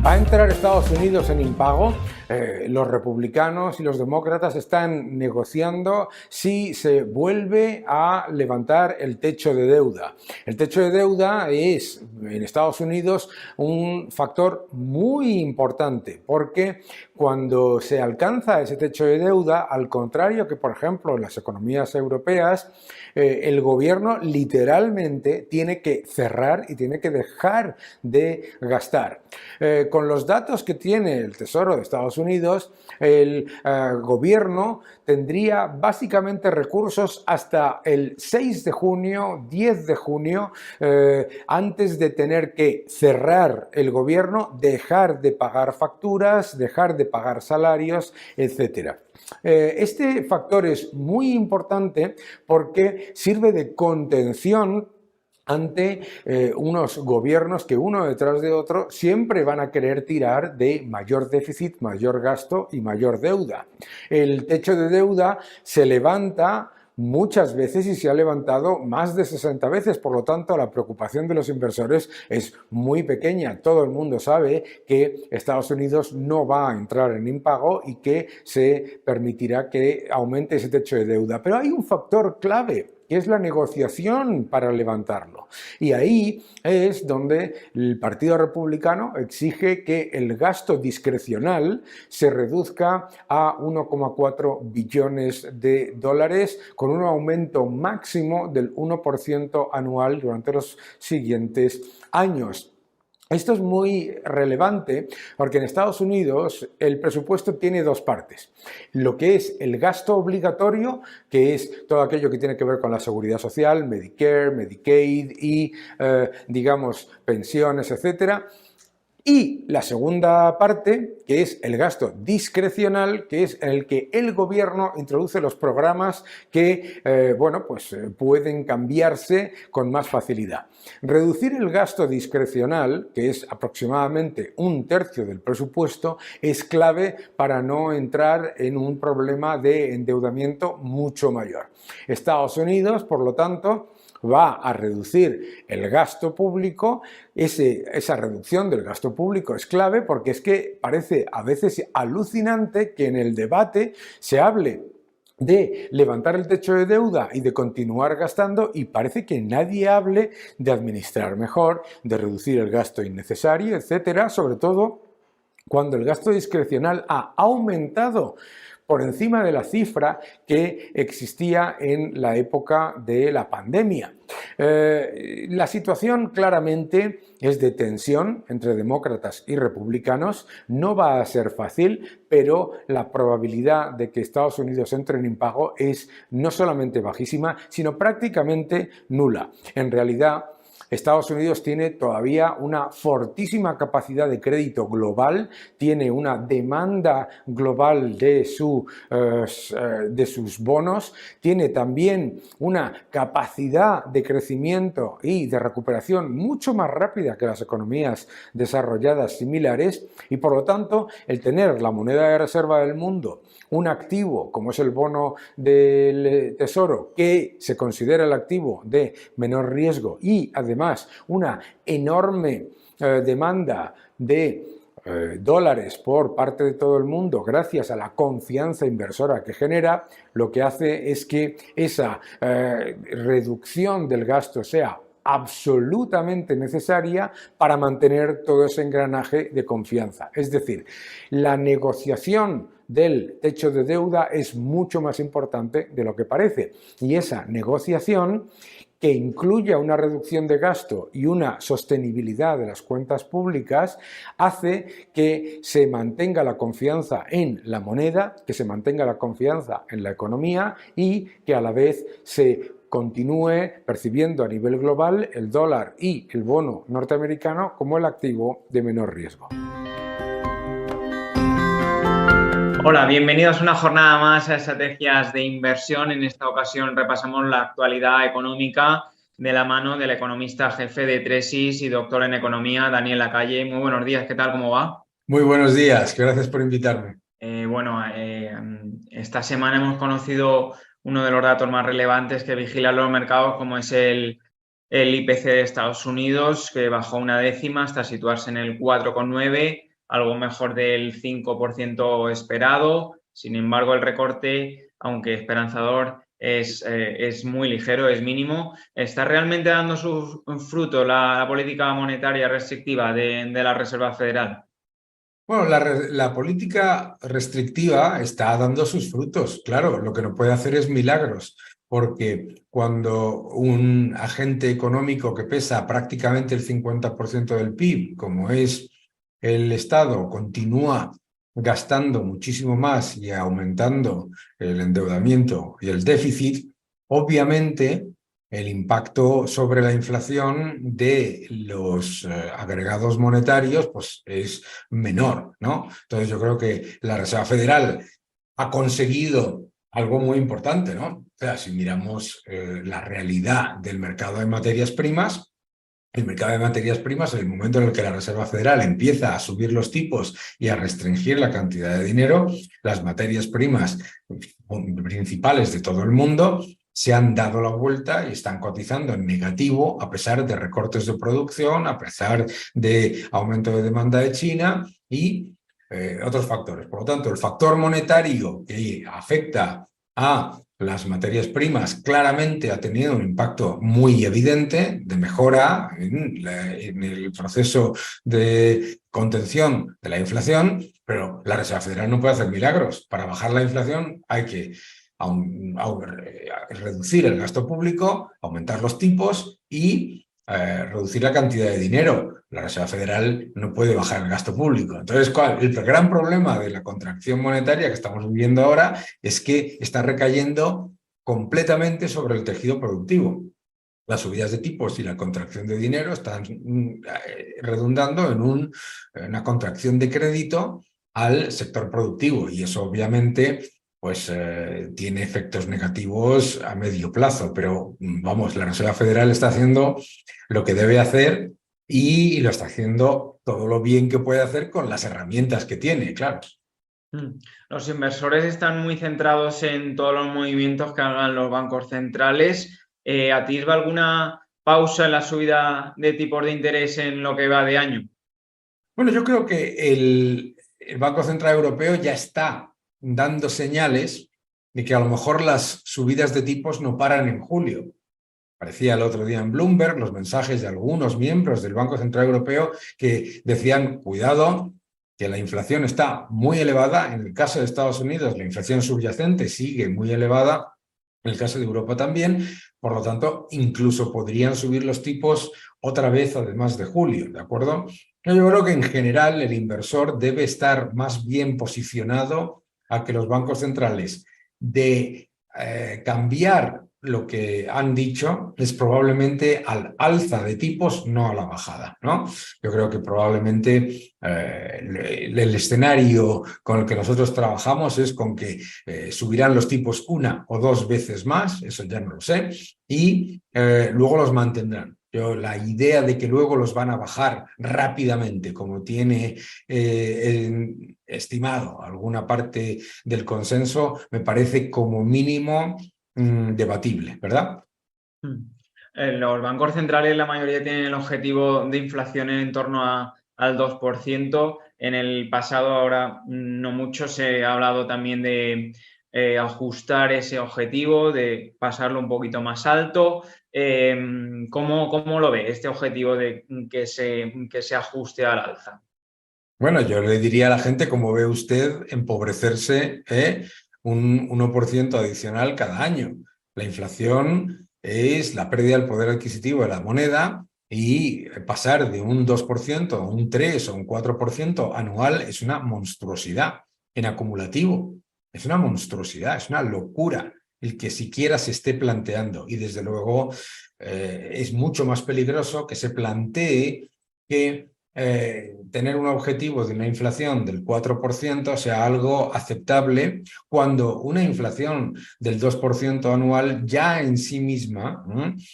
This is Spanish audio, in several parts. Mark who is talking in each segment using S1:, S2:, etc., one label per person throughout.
S1: ¿Va a entrar Estados Unidos en impago? Los republicanos y los demócratas están negociando si se vuelve a levantar el techo de deuda. El techo de deuda es en Estados Unidos un factor muy importante porque cuando se alcanza ese techo de deuda, al contrario que por ejemplo en las economías europeas, el gobierno literalmente tiene que cerrar y tiene que dejar de gastar. Con los datos que tiene el Tesoro de Estados Unidos, el gobierno tendría básicamente recursos hasta el 6 de junio, 10 de junio, antes de tener que cerrar el gobierno, dejar de pagar facturas, dejar de pagar salarios, etcétera. Este factor es muy importante porque sirve de contención ante unos gobiernos que uno detrás de otro siempre van a querer tirar de mayor déficit, mayor gasto y mayor deuda. El techo de deuda se levanta muchas veces y se ha levantado más de 60 veces, por lo tanto la preocupación de los inversores es muy pequeña. Todo el mundo sabe que Estados Unidos no va a entrar en impago y que se permitirá que aumente ese techo de deuda. Pero hay un factor clave, que es la negociación para levantarlo. Y ahí es donde el Partido Republicano exige que el gasto discrecional se reduzca a 1,4 billones de dólares con un aumento máximo del 1% anual durante los siguientes años. Esto es muy relevante porque en Estados Unidos el presupuesto tiene dos partes. Lo que es el gasto obligatorio, que es todo aquello que tiene que ver con la seguridad social, Medicare, Medicaid y, digamos, pensiones, etcétera. Y la segunda parte, que es el gasto discrecional, que es en el que el gobierno introduce los programas que, pueden cambiarse con más facilidad. Reducir el gasto discrecional, que es aproximadamente un tercio del presupuesto, es clave para no entrar en un problema de endeudamiento mucho mayor. Estados Unidos, por lo tanto, va a reducir el gasto público. Esa reducción del gasto público es clave porque es que parece a veces alucinante que en el debate se hable de levantar el techo de deuda y de continuar gastando y parece que nadie hable de administrar mejor, de reducir el gasto innecesario, etcétera, sobre todo cuando el gasto discrecional ha aumentado por encima de la cifra que existía en la época de la pandemia. La situación claramente es de tensión entre demócratas y republicanos. No va a ser fácil, pero la probabilidad de que Estados Unidos entre en impago es no solamente bajísima, sino prácticamente nula. En realidad, Estados Unidos tiene todavía una fortísima capacidad de crédito global, tiene una demanda global de sus bonos, tiene también una capacidad de crecimiento y de recuperación mucho más rápida que las economías desarrolladas similares y por lo tanto el tener la moneda de reserva del mundo, un activo como es el bono del Tesoro, que se considera el activo de menor riesgo y además una enorme demanda de dólares por parte de todo el mundo gracias a la confianza inversora que genera, lo que hace es que esa reducción del gasto sea absolutamente necesaria para mantener todo ese engranaje de confianza. Es decir, la negociación del techo de deuda es mucho más importante de lo que parece y esa negociación que incluya una reducción de gasto y una sostenibilidad de las cuentas públicas, hace que se mantenga la confianza en la moneda, que se mantenga la confianza en la economía y que a la vez se continúe percibiendo a nivel global el dólar y el bono norteamericano como el activo de menor riesgo.
S2: Hola, bienvenidos a una jornada más a Estrategias de Inversión. En esta ocasión repasamos la actualidad económica de la mano del economista jefe de Tresis y doctor en Economía, Daniel Lacalle. Muy buenos días, ¿qué tal? ¿Cómo va?
S1: Muy buenos días, gracias por invitarme.
S2: Esta semana hemos conocido uno de los datos más relevantes que vigilan los mercados, como es el IPC de Estados Unidos, que bajó una décima hasta situarse en el 4,9. algo mejor del 5% esperado. Sin embargo, el recorte, aunque esperanzador, es muy ligero, es mínimo. ¿Está realmente dando su fruto la política monetaria restrictiva de la Reserva Federal?
S1: Bueno, la política restrictiva está dando sus frutos. Claro, lo que no puede hacer es milagros, porque cuando un agente económico que pesa prácticamente el 50% del PIB, como es el Estado, continúa gastando muchísimo más y aumentando el endeudamiento y el déficit, obviamente el impacto sobre la inflación de los agregados monetarios pues, es menor, ¿no? Entonces yo creo que la Reserva Federal ha conseguido algo muy importante, ¿no? O sea, si miramos la realidad del mercado de materias primas, el mercado de materias primas, en el momento en el que la Reserva Federal empieza a subir los tipos y a restringir la cantidad de dinero, las materias primas principales de todo el mundo se han dado la vuelta y están cotizando en negativo a pesar de recortes de producción, a pesar de aumento de demanda de China y otros factores. Por lo tanto, el factor monetario que afecta a las materias primas claramente ha tenido un impacto muy evidente de mejora en el proceso de contención de la inflación, pero la Reserva Federal no puede hacer milagros. Para bajar la inflación hay que reducir el gasto público, aumentar los tipos y reducir la cantidad de dinero. La Reserva Federal no puede bajar el gasto público. Entonces, el gran problema de la contracción monetaria que estamos viviendo ahora es que está recayendo completamente sobre el tejido productivo. Las subidas de tipos y la contracción de dinero están redundando en una contracción de crédito al sector productivo y eso obviamente pues tiene efectos negativos a medio plazo, pero vamos, la Reserva Federal está haciendo lo que debe hacer y lo está haciendo todo lo bien que puede hacer con las herramientas que tiene, claro.
S2: Los inversores están muy centrados en todos los movimientos que hagan los bancos centrales. ¿Atisba alguna pausa en la subida de tipos de interés en lo que va de año?
S1: Bueno, yo creo que el Banco Central Europeo ya está dando señales de que a lo mejor las subidas de tipos no paran en julio. Parecía el otro día en Bloomberg los mensajes de algunos miembros del Banco Central Europeo que decían, cuidado, que la inflación está muy elevada. En el caso de Estados Unidos, la inflación subyacente sigue muy elevada. En el caso de Europa también. Por lo tanto, incluso podrían subir los tipos otra vez, además de julio, ¿de acuerdo? Yo creo que en general el inversor debe estar más bien posicionado a que los bancos centrales de cambiar lo que han dicho es probablemente al alza de tipos, no a la bajada, ¿no? Yo creo que probablemente el escenario con el que nosotros trabajamos es con que subirán los tipos una o dos veces más, eso ya no lo sé, y luego los mantendrán. La idea de que luego los van a bajar rápidamente, como tiene estimado alguna parte del consenso, me parece como mínimo debatible, ¿verdad?
S2: Los bancos centrales, la mayoría tienen el objetivo de inflación en torno al 2%. En el pasado, ahora no mucho, se ha hablado también de ajustar ese objetivo, de pasarlo un poquito más alto. ¿Cómo lo ve este objetivo de que se ajuste al alza?
S1: Bueno, yo le diría a la gente, como ve usted, empobrecerse un 1% adicional cada año. La inflación es la pérdida del poder adquisitivo de la moneda y pasar de un 2% a un 3% o un 4% anual es una monstruosidad en acumulativo. Es una monstruosidad, es una locura el que siquiera se esté planteando. Y desde luego es mucho más peligroso que se plantee que tener un objetivo de una inflación del 4% sea algo aceptable cuando una inflación del 2% anual ya en sí misma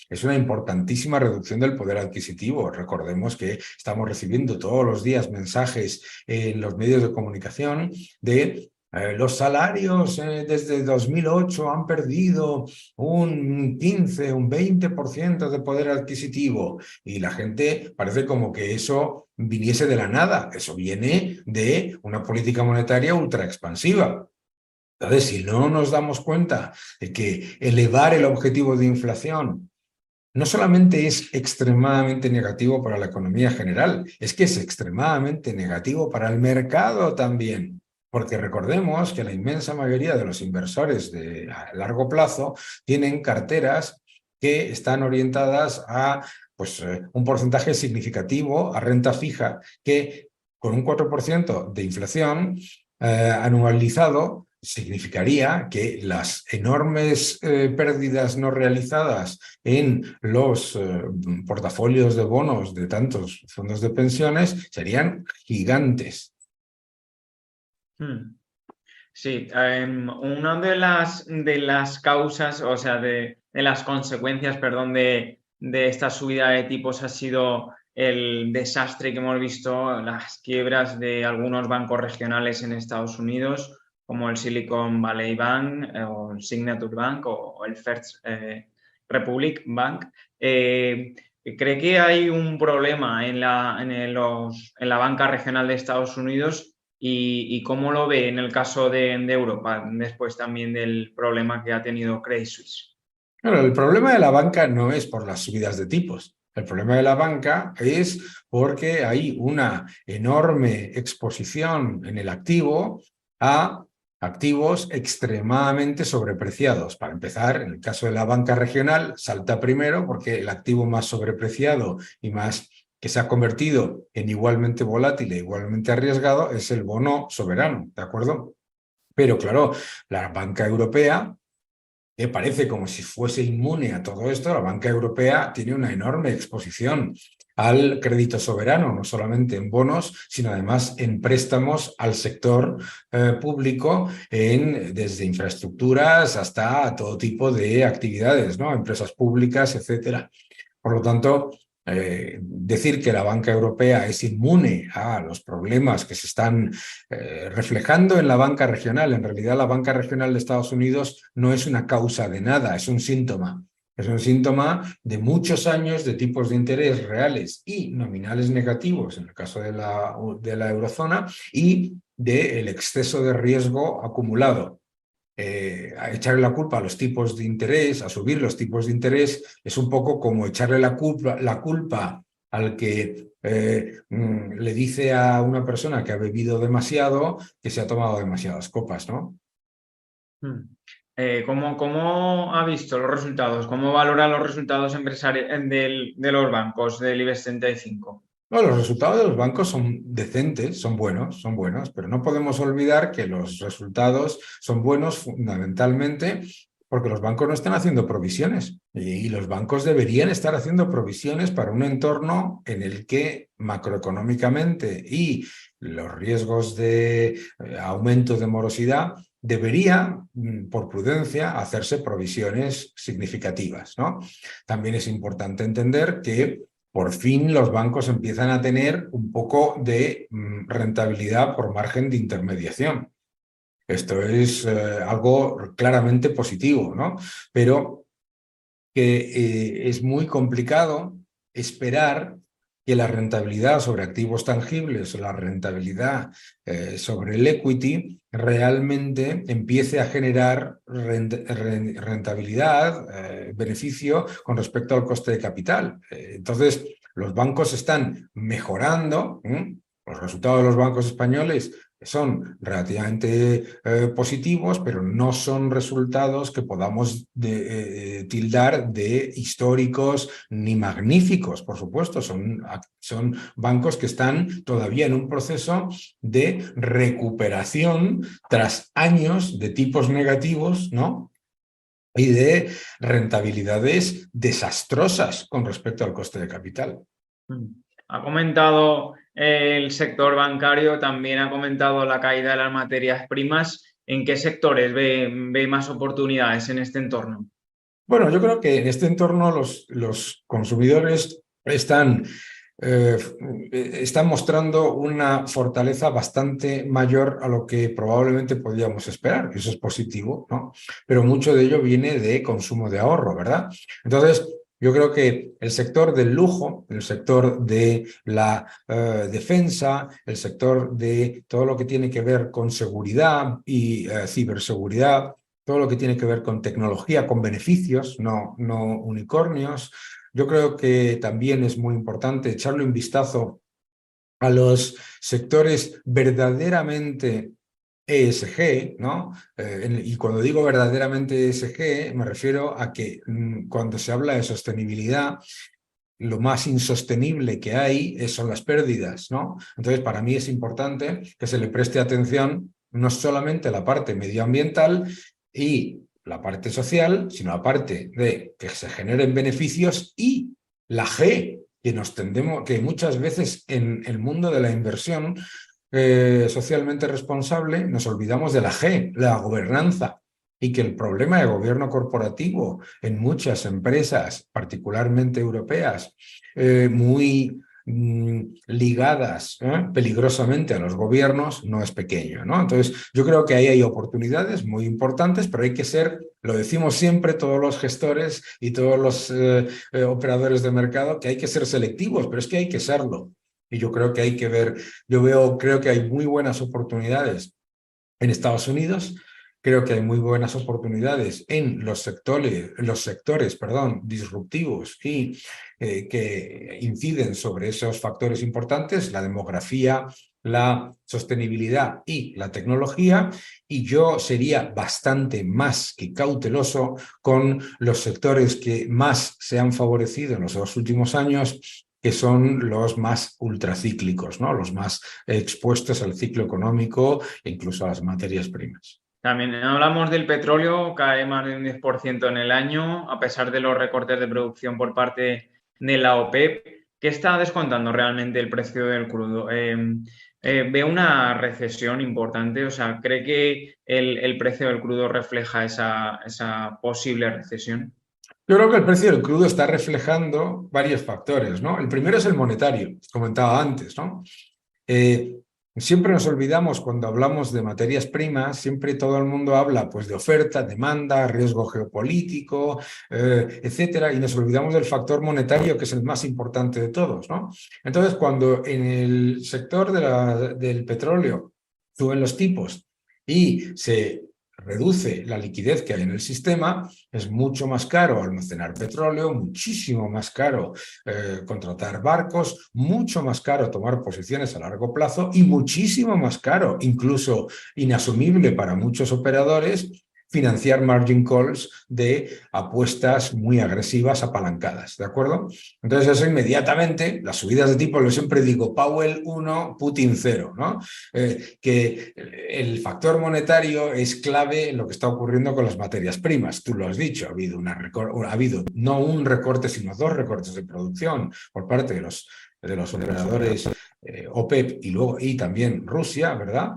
S1: es una importantísima reducción del poder adquisitivo. Recordemos que estamos recibiendo todos los días mensajes en los medios de comunicación de Los salarios desde 2008 han perdido un 15, un 20% de poder adquisitivo y la gente parece como que eso viniese de la nada. Eso viene de una política monetaria ultra expansiva. Entonces, si no nos damos cuenta de que elevar el objetivo de inflación no solamente es extremadamente negativo para la economía general, es que es extremadamente negativo para el mercado también. Porque recordemos que la inmensa mayoría de los inversores de a largo plazo tienen carteras que están orientadas a un porcentaje significativo a renta fija, que con un 4% de inflación anualizado significaría que las enormes pérdidas no realizadas en los portafolios de bonos de tantos fondos de pensiones serían gigantes.
S2: Sí, una de las causas, o sea, de las consecuencias, perdón, de esta subida de tipos ha sido el desastre que hemos visto, las quiebras de algunos bancos regionales en Estados Unidos, como el Silicon Valley Bank o el Signature Bank o el First Republic Bank. ¿Cree que hay un problema en la banca regional de Estados Unidos? ¿Y cómo lo ve en el caso de Europa, después también del problema que ha tenido Credit Suisse?
S1: Claro, el problema de la banca no es por las subidas de tipos. El problema de la banca es porque hay una enorme exposición en el activo a activos extremadamente sobrepreciados. Para empezar, en el caso de la banca regional, salta primero porque el activo más sobrepreciado y más que se ha convertido en igualmente volátil e igualmente arriesgado es el bono soberano, ¿de acuerdo? Pero claro, la banca europea, que parece como si fuese inmune a todo esto, la banca europea tiene una enorme exposición al crédito soberano, no solamente en bonos, sino además en préstamos al sector público, desde infraestructuras hasta todo tipo de actividades, ¿no? Empresas públicas, etcétera. Por lo tanto, decir que la banca europea es inmune a los problemas que se están reflejando en la banca regional, en realidad la banca regional de Estados Unidos no es una causa de nada, es un síntoma. Es un síntoma de muchos años de tipos de interés reales y nominales negativos, en el caso de la eurozona, y del exceso de riesgo acumulado. A echarle la culpa a los tipos de interés, a subir los tipos de interés, es un poco como echarle la culpa al que le dice a una persona que ha bebido demasiado que se ha tomado demasiadas copas, ¿no?
S2: ¿Cómo ha visto los resultados? ¿Cómo valora los resultados empresariales de los bancos del IBEX 35?
S1: Bueno, los resultados de los bancos son decentes, son buenos, pero no podemos olvidar que los resultados son buenos fundamentalmente porque los bancos no están haciendo provisiones y los bancos deberían estar haciendo provisiones para un entorno en el que macroeconómicamente y los riesgos de aumento de morosidad debería, por prudencia, hacerse provisiones significativas, ¿no? También es importante entender que por fin los bancos empiezan a tener un poco de rentabilidad por margen de intermediación. Esto es algo claramente positivo, ¿no? Pero que es muy complicado esperar que la rentabilidad sobre activos tangibles o la rentabilidad sobre el equity realmente empiece a generar rentabilidad, beneficio con respecto al coste de capital. Entonces, los bancos están mejorando. Los resultados de los bancos españoles son relativamente positivos, pero no son resultados que podamos tildar de históricos ni magníficos, por supuesto. Son bancos que están todavía en un proceso de recuperación tras años de tipos negativos, ¿no? Y de rentabilidades desastrosas con respecto al coste de capital.
S2: Ha comentado el sector bancario, también ha comentado la caída de las materias primas. ¿En qué sectores ve más oportunidades en este entorno?
S1: Bueno, yo creo que en este entorno los consumidores están eh, están mostrando una fortaleza bastante mayor a lo que probablemente podíamos esperar, que eso es positivo, ¿no? Pero mucho de ello viene de consumo de ahorro, ¿verdad? Entonces, yo creo que el sector del lujo, el sector de la defensa, el sector de todo lo que tiene que ver con seguridad y ciberseguridad, todo lo que tiene que ver con tecnología, con beneficios, no unicornios. Yo creo que también es muy importante echarle un vistazo a los sectores verdaderamente ESG, ¿no? Y cuando digo verdaderamente ESG, me refiero a que cuando se habla de sostenibilidad, lo más insostenible que hay son las pérdidas, ¿no? Entonces, para mí es importante que se le preste atención no solamente a la parte medioambiental y la parte social, sino la parte de que se generen beneficios y la G, que nos tendemos, que muchas veces en el mundo de la inversión socialmente responsable nos olvidamos de la G, la gobernanza, y que el problema de gobierno corporativo en muchas empresas, particularmente europeas, muy ligadas peligrosamente a los gobiernos, no es pequeño, ¿no? Entonces, yo creo que ahí hay oportunidades muy importantes, pero hay que ser, lo decimos siempre todos los gestores y todos los operadores de mercado, que hay que ser selectivos, pero es que hay que serlo. Y yo creo que hay que ver, creo que hay muy buenas oportunidades en Estados Unidos. Creo que hay muy buenas oportunidades en los sectores, disruptivos y que inciden sobre esos factores importantes, la demografía, la sostenibilidad y la tecnología, y yo sería bastante más que cauteloso con los sectores que más se han favorecido en los 2 últimos años, que son los más ultracíclicos, ¿no? Los más expuestos al ciclo económico e incluso a las materias primas.
S2: También hablamos del petróleo, cae más de un 10% en el año, a pesar de los recortes de producción por parte de la OPEP. ¿Qué está descontando realmente el precio del crudo? ¿Ve una recesión importante? O sea, ¿cree que el precio del crudo refleja esa posible recesión?
S1: Yo creo que el precio del crudo está reflejando varios factores, ¿no? El primero es el monetario, comentaba antes, ¿no? Eh, Siempre nos olvidamos cuando hablamos de materias primas, siempre todo el mundo habla pues de oferta, demanda, riesgo geopolítico, etcétera, y nos olvidamos del factor monetario, que es el más importante de todos, ¿no? Entonces, cuando en el sector del petróleo suben los tipos y se reduce la liquidez que hay en el sistema, es mucho más caro almacenar petróleo, muchísimo más caro contratar barcos, mucho más caro tomar posiciones a largo plazo y muchísimo más caro, incluso inasumible para muchos operadores, financiar margin calls de apuestas muy agresivas apalancadas, ¿de acuerdo? Entonces eso inmediatamente, las subidas de tipo, yo siempre digo, Powell 1, Putin 0, ¿no? Que el factor monetario es clave en lo que está ocurriendo con las materias primas. Tú lo has dicho, ha habido no un recorte, sino 2 recortes de producción por parte de los operadores OPEP y también Rusia, ¿verdad?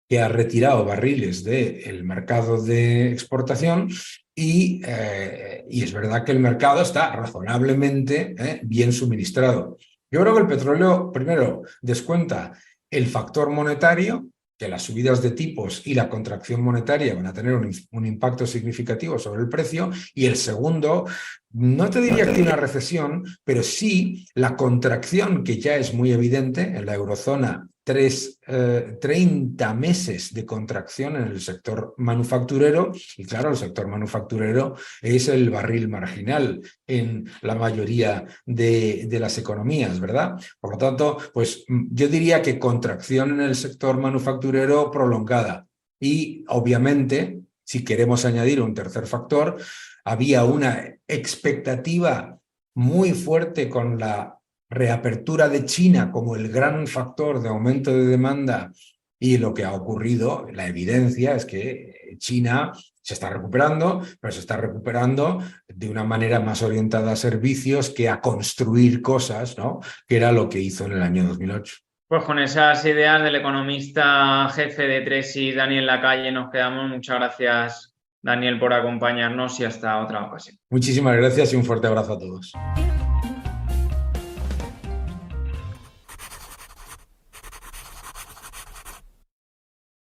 S1: Que ha retirado barriles del mercado de exportación y es verdad que el mercado está razonablemente bien suministrado. Yo creo que el petróleo, primero, descuenta el factor monetario, que las subidas de tipos y la contracción monetaria van a tener un impacto significativo sobre el precio, y el segundo, no te diría que tiene una recesión, pero sí la contracción, que ya es muy evidente en la eurozona, 30 meses de contracción en el sector manufacturero, y claro, el sector manufacturero es el barril marginal en la mayoría de las economías, ¿verdad? Por lo tanto, pues yo diría que contracción en el sector manufacturero prolongada, y obviamente, si queremos añadir un tercer factor, había una expectativa muy fuerte con la reapertura de China como el gran factor de aumento de demanda, y lo que ha ocurrido, la evidencia es que China se está recuperando, pero se está recuperando de una manera más orientada a servicios que a construir cosas, ¿no? Que era lo que hizo en el año 2008.
S2: Pues con esas ideas del economista jefe de Tresis, Daniel Lacalle, nos quedamos. Muchas gracias, Daniel, por acompañarnos y hasta otra ocasión.
S1: Muchísimas gracias y un fuerte abrazo a todos.